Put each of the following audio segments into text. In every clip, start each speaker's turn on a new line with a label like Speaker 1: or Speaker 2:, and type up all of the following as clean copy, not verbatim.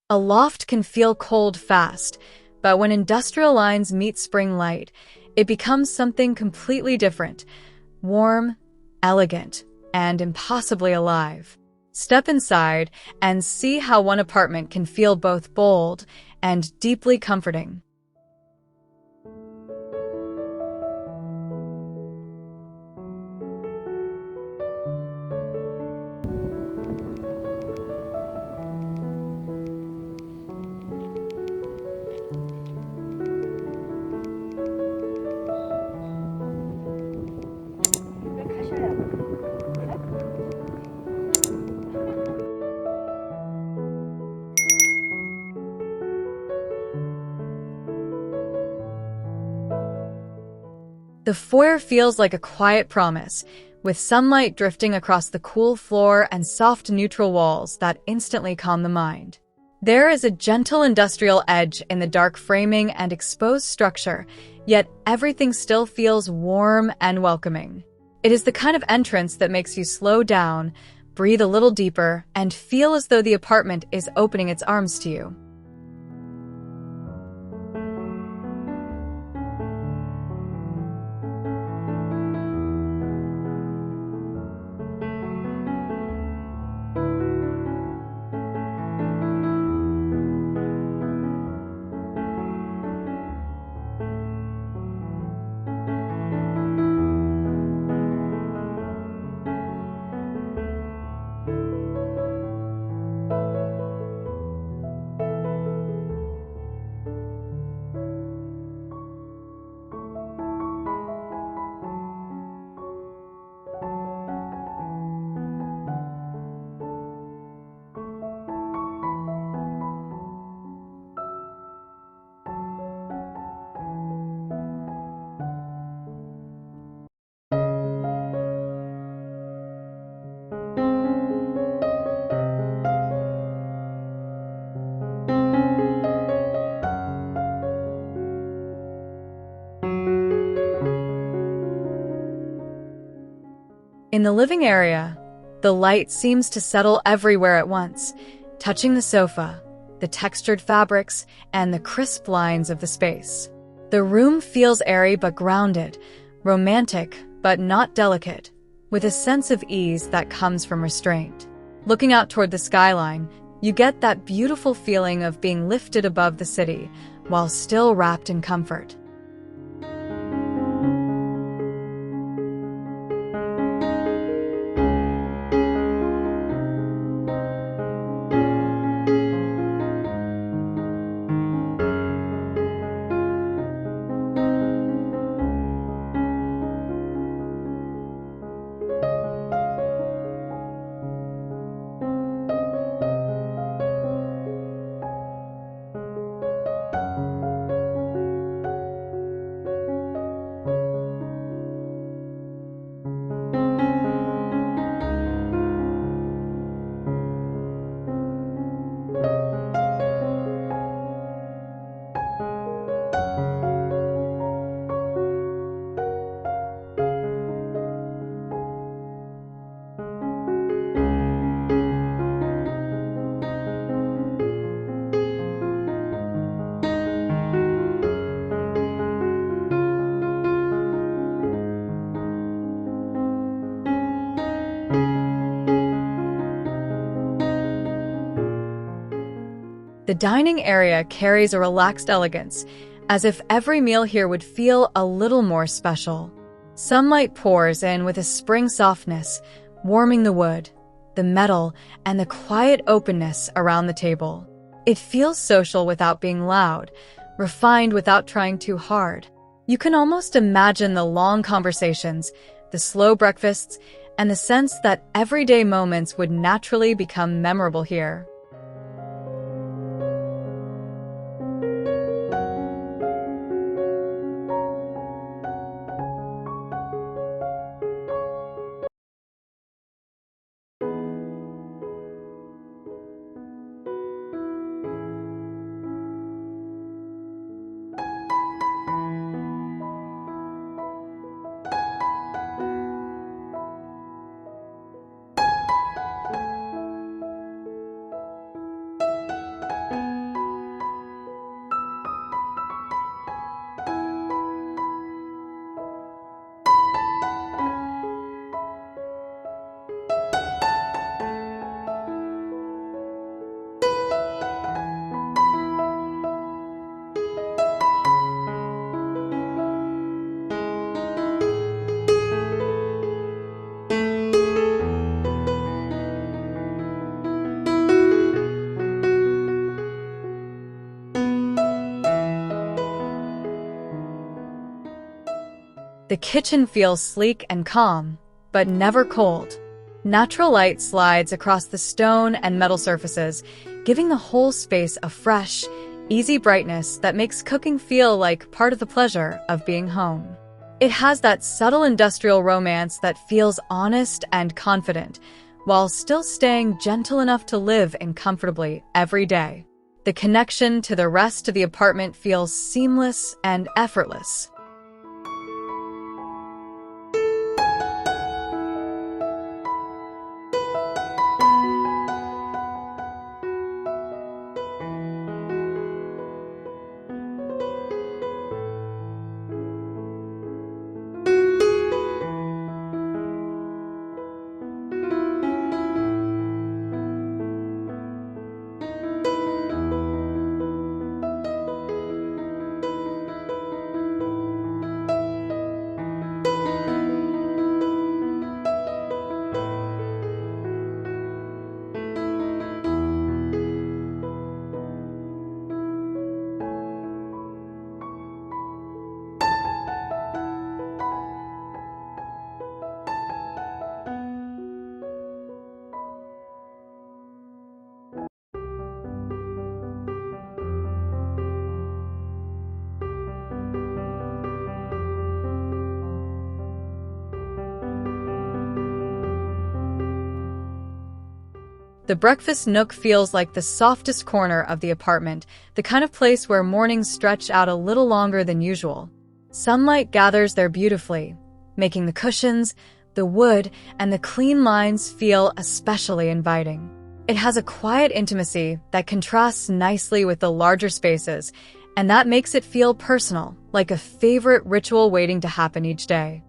Speaker 1: A loft can feel cold fast, but when industrial lines meet spring light, it becomes something completely different, warm, elegant, and impossibly alive. Step inside and see how one apartment can feel both bold and deeply comforting. The foyer feels like a quiet promise, with sunlight drifting across the cool floor and soft neutral walls that instantly calm the mind. There is a gentle industrial edge in the dark framing and exposed structure, yet everything still feels warm and welcoming. It is the kind of entrance that makes you slow down, breathe a little deeper, and feel as though the apartment is opening its arms to you. In the living area, the light seems to settle everywhere at once, touching the sofa, the textured fabrics, and the crisp lines of the space. The room feels airy but grounded, romantic but not delicate, with a sense of ease that comes from restraint. Looking out toward the skyline, you get that beautiful feeling of being lifted above the city while still wrapped in comfort. The dining area carries a relaxed elegance, as if every meal here would feel a little more special. Sunlight pours in with a spring softness, warming the wood, the metal, and the quiet openness around the table. It feels social without being loud, refined without trying too hard. You can almost imagine the long conversations, the slow breakfasts, and the sense that everyday moments would naturally become memorable here. The kitchen feels sleek and calm, but never cold. Natural light slides across the stone and metal surfaces, giving the whole space a fresh, easy brightness that makes cooking feel like part of the pleasure of being home. It has that subtle industrial romance that feels honest and confident, while still staying gentle enough to live in comfortably every day. The connection to the rest of the apartment feels seamless and effortless. The breakfast nook feels like the softest corner of the apartment, the kind of place where mornings stretch out a little longer than usual. Sunlight gathers there beautifully, making the cushions, the wood, and the clean lines feel especially inviting. It has a quiet intimacy that contrasts nicely with the larger spaces, and that makes it feel personal, like a favorite ritual waiting to happen each day.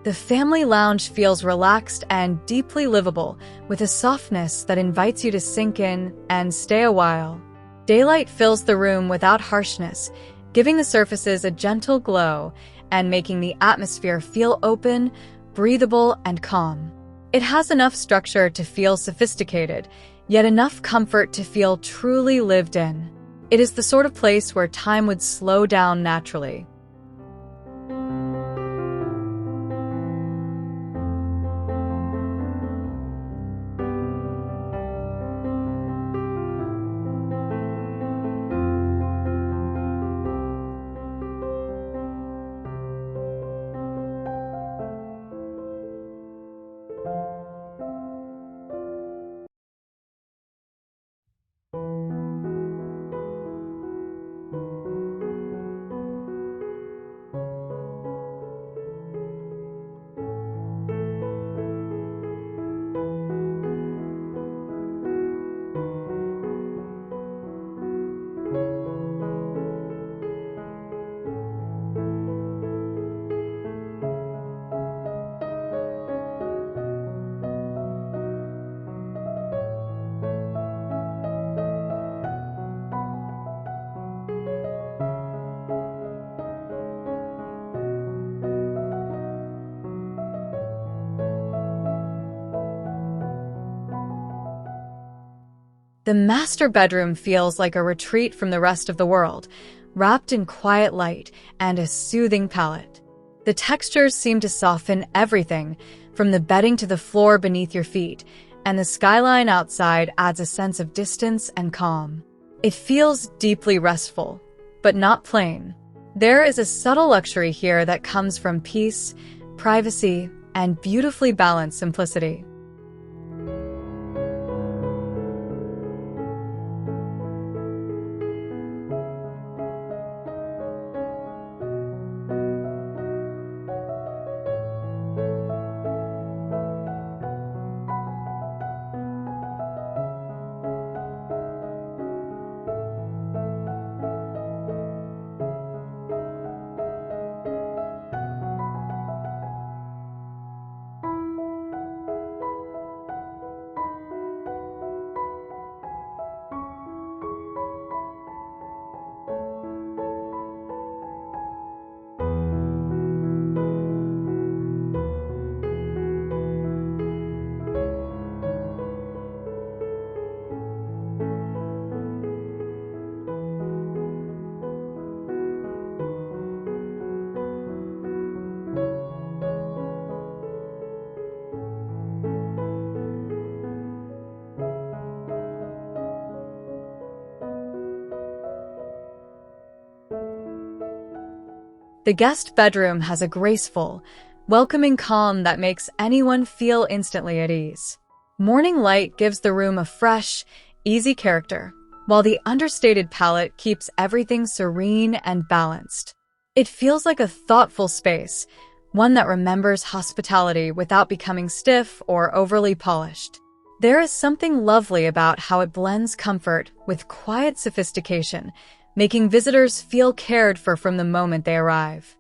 Speaker 1: The family lounge feels relaxed and deeply livable, with a softness that invites you to sink in and stay a while. Daylight fills the room without harshness, giving the surfaces a gentle glow and making the atmosphere feel open, breathable, and calm. It has enough structure to feel sophisticated, yet enough comfort to feel truly lived in. It is the sort of place where time would slow down naturally. The master bedroom feels like a retreat from the rest of the world, wrapped in quiet light and a soothing palette. The textures seem to soften everything, from the bedding to the floor beneath your feet, and the skyline outside adds a sense of distance and calm. It feels deeply restful, but not plain. There is a subtle luxury here that comes from peace, privacy, and beautifully balanced simplicity. The guest bedroom has a graceful, welcoming calm that makes anyone feel instantly at ease. Morning light gives the room a fresh, easy character, while the understated palette keeps everything serene and balanced. It feels like a thoughtful space, one that remembers hospitality without becoming stiff or overly polished. There is something lovely about how it blends comfort with quiet sophistication, making visitors feel cared for from the moment they arrive.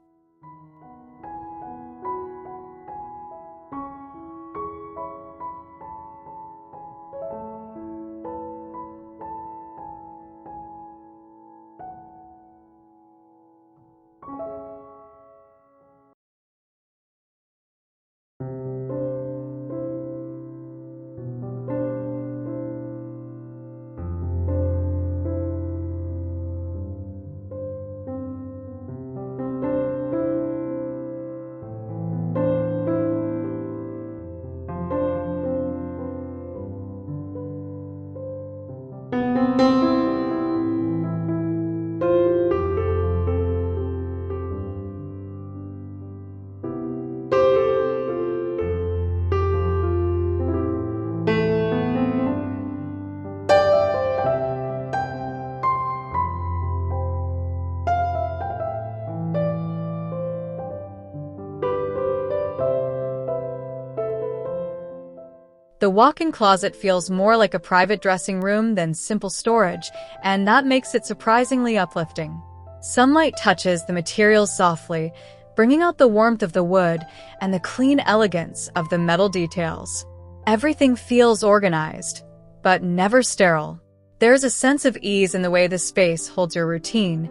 Speaker 1: The walk-in closet feels more like a private dressing room than simple storage, and that makes it surprisingly uplifting. Sunlight touches the materials softly, bringing out the warmth of the wood and the clean elegance of the metal details. Everything feels organized, but never sterile. There's a sense of ease in the way the space holds your routine,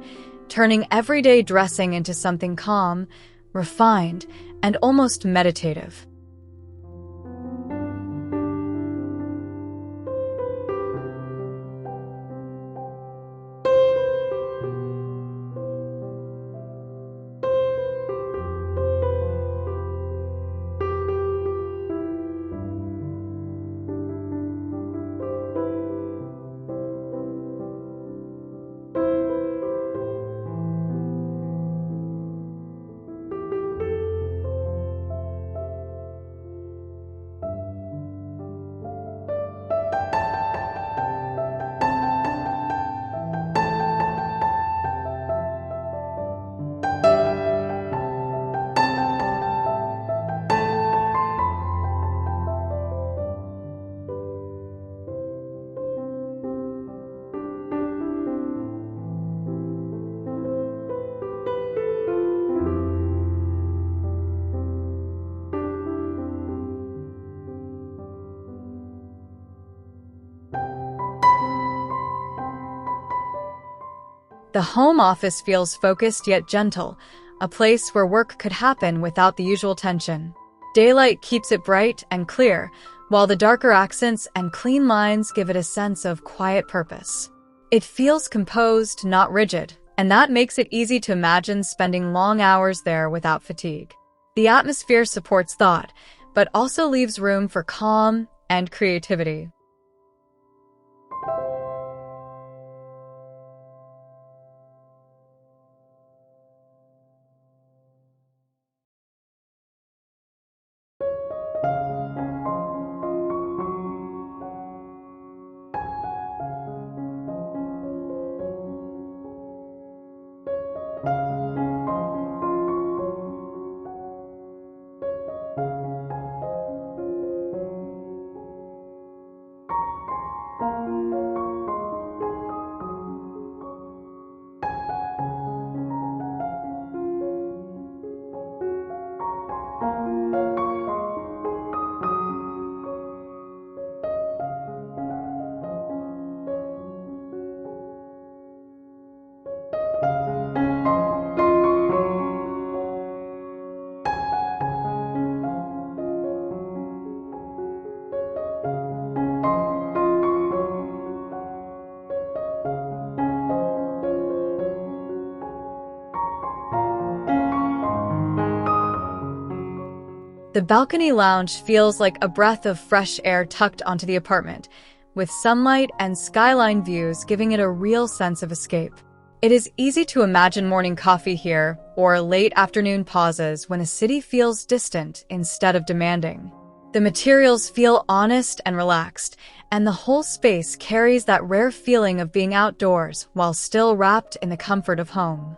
Speaker 1: turning everyday dressing into something calm, refined, and almost meditative. The home office feels focused yet gentle, a place where work could happen without the usual tension. Daylight keeps it bright and clear, while the darker accents and clean lines give it a sense of quiet purpose. It feels composed, not rigid, and that makes it easy to imagine spending long hours there without fatigue. The atmosphere supports thought, but also leaves room for calm and creativity. The balcony lounge feels like a breath of fresh air tucked onto the apartment, with sunlight and skyline views giving it a real sense of escape. It is easy to imagine morning coffee here or late afternoon pauses when a city feels distant instead of demanding. The materials feel honest and relaxed, and the whole space carries that rare feeling of being outdoors while still wrapped in the comfort of home.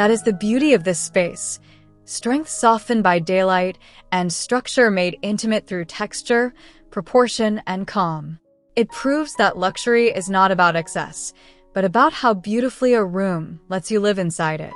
Speaker 1: That is the beauty of this space. Strength softened by daylight and structure made intimate through texture, proportion, and calm. It proves that luxury is not about excess, but about how beautifully a room lets you live inside it.